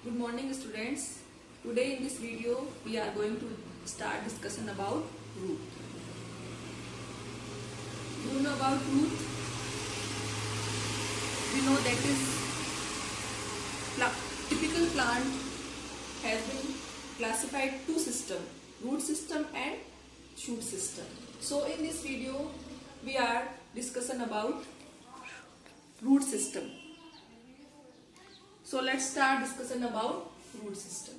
Good morning students. Today in this video we are going to start discussion about root. You know about root? We know that is typical plant has been classified two system, root system and shoot system. So in this video we are discussion about root system. So let's start discussion about root system.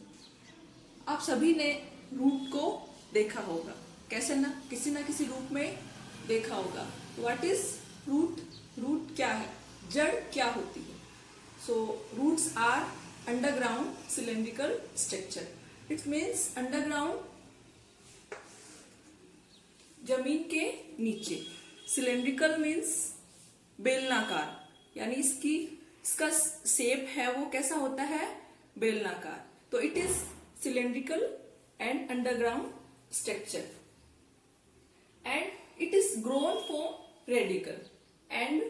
आप सभी ने root को देखा होगा, कैसे ना किसी रूप में देखा होगा. What is root? रूट क्या है, जड़ क्या होती है? So roots are underground cylindrical structure. It means underground जमीन के नीचे. सिलेंड्रिकल मीन्स बेलनाकार, यानी इसका शेप है वो कैसा होता है, बेलनाकार. तो it is cylindrical and underground structure and it is grown from radical and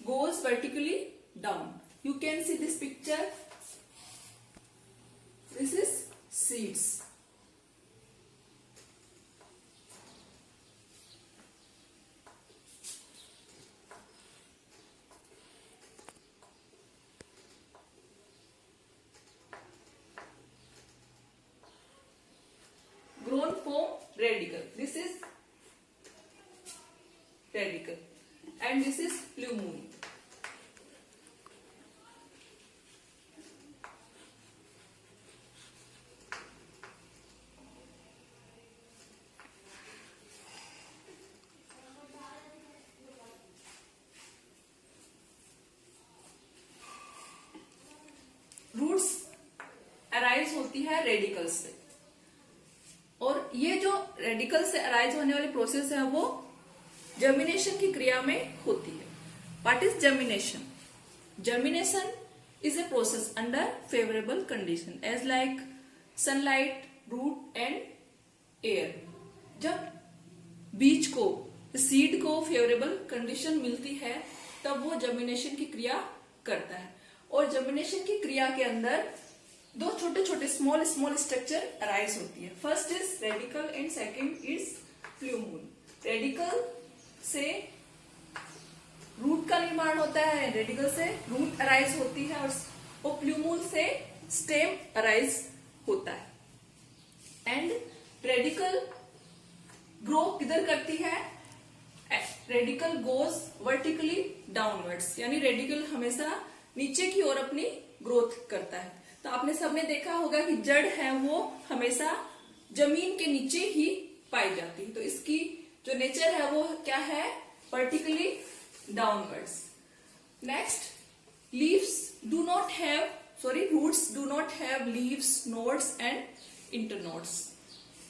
goes vertically down. You can see this picture. This is seeds. Grown from radicle. This is radicle and this is plumule. Roots arise होती है radical से, और ये जो radical से arise होने वाली process है वो जर्मिनेशन की क्रिया में होती है. What is germination? Germination is a process under favourable condition as like sunlight, root and air. जब बीज को, सीड को फेवरेबल कंडीशन मिलती है तब वो जर्मिनेशन की क्रिया करता है. और जर्मिनेशन की क्रिया के अंदर दो छोटे छोटे स्मॉल स्ट्रक्चर अराइज होती है. First is radical and second is plumule. Radical से रूट का निर्माण होता है, रेडिकल से रूट अराइज होती है, और प्लूमूल से स्टेम अराइज होता है. एंड रेडिकल ग्रो किधर करती है? रेडिकल गोज वर्टिकली डाउनवर्ड्स, यानी रेडिकल हमेशा नीचे की ओर अपनी ग्रोथ करता है. तो आपने सबने देखा होगा कि जड़ है वो हमेशा जमीन के नीचे ही पाई जाती है. तो इसकी जो नेचर है वो क्या है? Vertically downwards. Next, roots do not have leaves, nodes and internodes.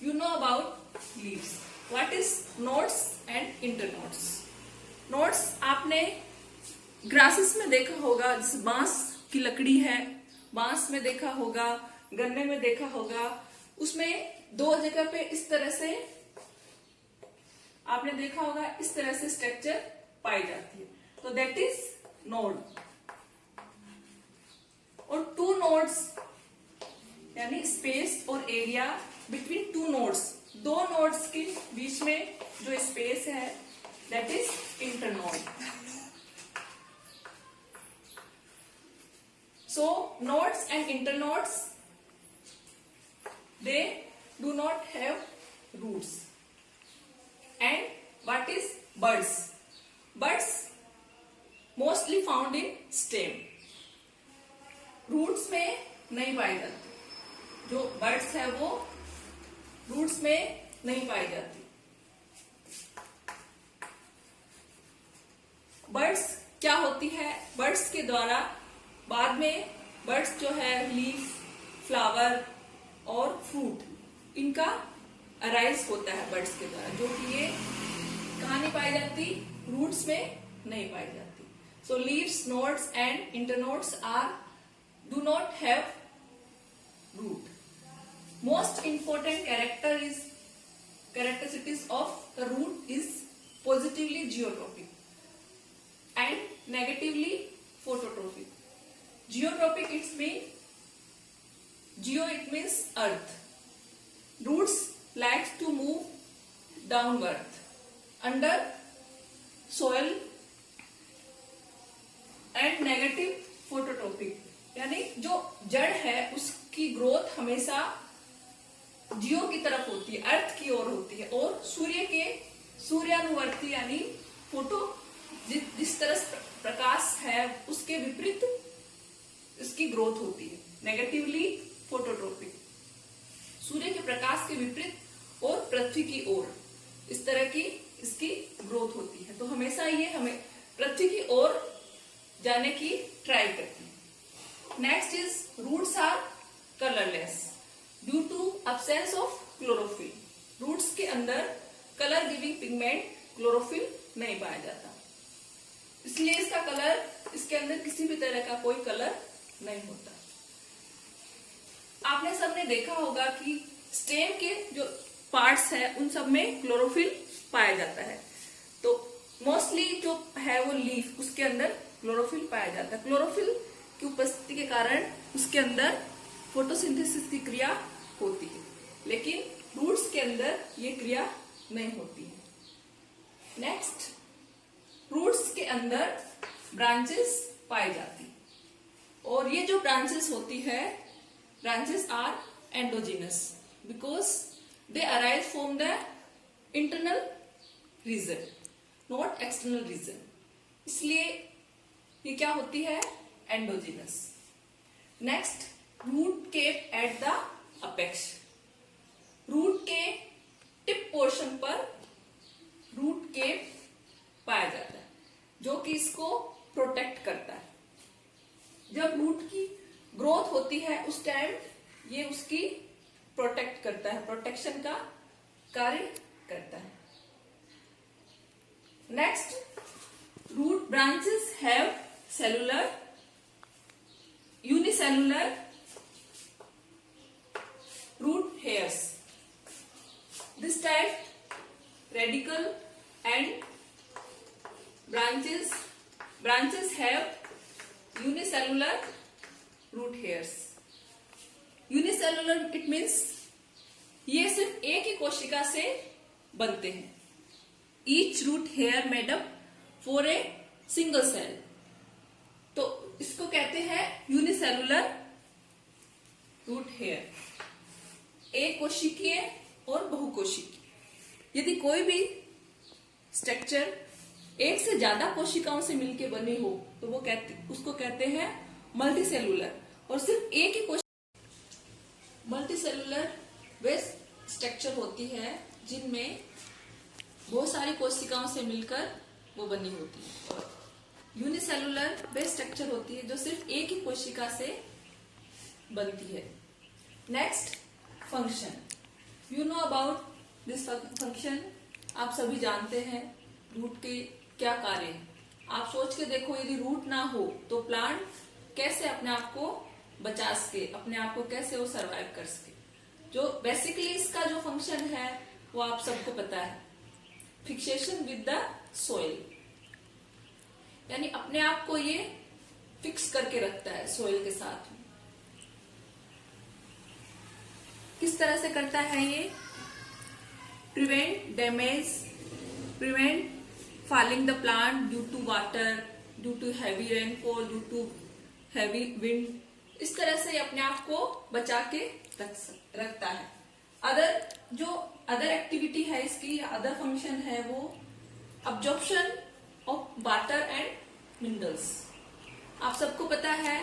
You know about leaves. What is nodes and internodes? Nodes आपने ग्रासेस में देखा होगा, जैसे बांस की लकड़ी है, बांस में देखा होगा, गन्ने में देखा होगा. उसमें दो जगह पे इस तरह से आपने देखा होगा, इस तरह से स्ट्रक्चर पाई जाती है. तो दैट इज नोड. और टू नोड्स यानी स्पेस और एरिया बिटवीन टू नोड्स, दो नोड्स के बीच में जो स्पेस है that is internode. So nodes and internodes, they do not have roots. And what is buds? Buds mostly found in stem. Roots में नहीं पाई जाती. जो buds है वो roots में नहीं पाई जाती. Buds क्या होती है? Buds के द्वारा बाद में बर्ड्स जो है लीफ, फ्लावर और फ्रूट, इनका अराइज होता है बर्ड्स के द्वारा, जो कि ये कहाँ नहीं पाई जाती? रूट्स में नहीं पाई जाती. So leaves, nodes and internodes do not have root. Most important characteristics of the root is positively geotrophic and negatively phototrophic. Geotrophic, it's mean Geo it means earth. Roots likes to move downward under soil and negative phototropic, यानी जो जड़ है उसकी growth हमेशा जियो की तरफ होती है, अर्थ की ओर होती है, और सूर्यानुवर्ती यानी फोटो जिस तरह प्रकाश है उसके विपरीत इसकी ग्रोथ होती है, नेगेटिवली फोटोट्रोपिक, सूर्य के प्रकाश के विपरीत और पृथ्वी की ओर इस तरह की इसकी ग्रोथ होती है। तो हमेशा ये हमें पृथ्वी की ओर जाने की ट्राई करती है। Next is roots are colourless due to absence of chlorophyll. Roots के अंदर कलर गिविंग पिगमेंट क्लोरोफिल नहीं पाया जाता, इसलिए इसका कलर, इसके अंदर किसी भी तरह का कोई कलर नहीं होता। आपने सबने देखा होगा कि स्टेम के जो पार्ट्स है उन सब में क्लोरोफिल पाया जाता है, तो मोस्टली जो है वो लीफ, उसके अंदर क्लोरोफिल पाया जाता है। क्लोरोफिल की उपस्थिति के कारण उसके अंदर फोटोसिंथेसिस की क्रिया होती है, लेकिन रूट्स के अंदर ये क्रिया नहीं होती है। नेक्स्ट, रूट्स के अंदर ब्रांचेस पाई जाती है, और ये जो ब्रांचेस होती है, branches are endogenous because they arise from the internal region not external region, इसलिए ये क्या होती है, endogenous. Next, root cap at the apex. Root के टिप पोर्शन पर रूट केप पाया जाता है जो कि इसको प्रोटेक्ट करता है। जब रूट की ग्रोथ होती है उस टाइम ये उसकी प्रोटेक्ट करता है, प्रोटेक्शन का कार्य करता है। Next, root branches have cellular, unicellular root hairs. This type radical and branches have unicellular root hairs. Unicellular it means ये सिर्फ एक ही कोशिका से बनते हैं। Each root hair made up for a single cell. तो इसको कहते हैं यूनिसेलुलर रूट हेयर, एक कोशिकीय और बहुकोशिकीय। यदि कोई भी स्ट्रक्चर एक से ज्यादा कोशिकाओं से मिलकर बनी हो तो वो उसको कहते हैं मल्टीसेलुलर, और सिर्फ एक ही मल्टीसेलुलर वे स्ट्रक्चर होती है जिनमें बहुत सारी कोशिकाओं से मिलकर वो बनी होती है, और यूनिसेलुलर वे स्ट्रक्चर होती है जो सिर्फ एक ही कोशिका से बनती है। Next, function. You know about this function, आप सभी जानते हैं रूट के क्या कार्य है। आप सोच के देखो, यदि रूट ना हो तो प्लांट कैसे अपने आप को बचा सके, अपने आप को कैसे वो सरवाइव कर सके। जो बेसिकली इसका जो फंक्शन है वो आप सबको पता है, फिक्सेशन विद द सोइल, यानी अपने आप को ये फिक्स करके रखता है सोइल के साथ में। किस तरह से करता है ये, prevent damage, prevent falling the plant due to water, due to heavy rainfall, due to heavy wind, इस तरह से अपने आप को बचा के रखता है। अदर एक्टिविटी है इसकी, अदर फंक्शन है वो absorption of water and minerals. आप सबको पता है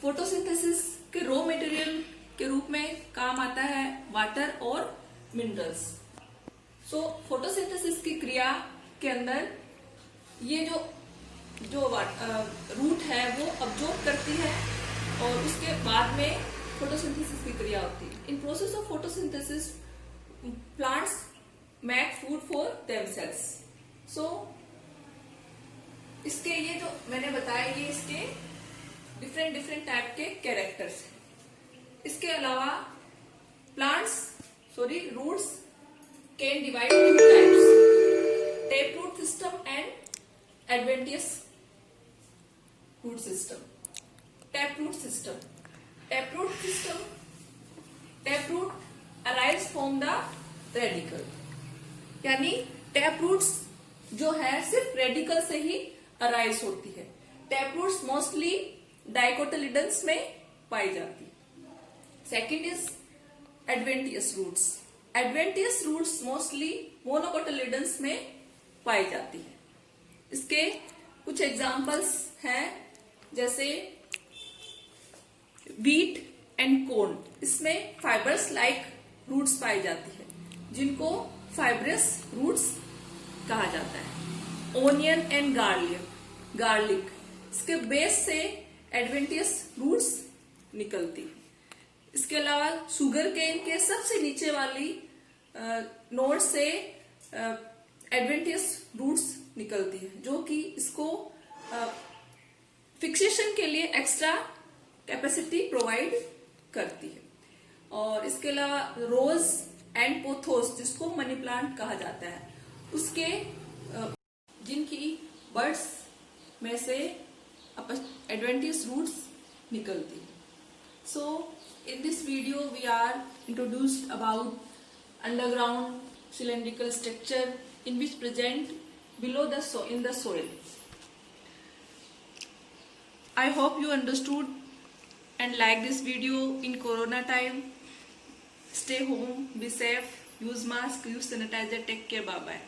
फोटोसिंथेसिस के रॉ मटेरियल के रूप में काम आता है वाटर और मिनरल्स। सो फोटोसिंथेसिस की क्रिया के अंदर ये जो रूट है वो अब्जॉर्ब करती है और उसके बाद में फोटोसिंथेसिस की क्रिया होती है। In process of photosynthesis plants make food for themselves. So इसके ये जो मैंने बताया ये इसके डिफरेंट टाइप के कैरेक्टर्स हैं। इसके अलावा roots can divide in types, taproot system and adventitious root system. Taproot system form the radical. यानी टैप रूट्स जो है सिर्फ रेडिकल से ही अराइज होती है। टैप रूट्स मोस्टली डाइकोटिलिडन्स में पाई जाती है। Second is adventitious roots. Adventitious roots mostly monocotyledons में पाई जाती है। इसके कुछ एग्जाम्पल्स हैं, जैसे व्हीट एंड कॉर्न। इसमें फाइबर्स लाइक रूट्स पाई जाती है, जिनको फाइब्रस रूट्स कहा जाता है। ओनियन एंड गार्लिक, इसके बेस से एडवेंटियस रूट्स निकलती है। इसके अलावा शुगर केन के सबसे नीचे वाली नोड से एडवेंटियस रूट्स निकलती है, जो कि इसको फिक्सेशन के लिए एक्स्ट्रा कैपेसिटी प्रोवाइड करती है। और इसके अलावा रोज एंड पोथोस, जिसको मनी प्लांट कहा जाता है, उसके जिनकी बर्ड्स में से एडवेंटियस रूट्स निकलती है। So in this video we are introduced about underground cylindrical structure in which present below in the soil. I hope you understood and like this video in corona time. Stay home, be safe, use mask, use sanitizer, take care, bye bye.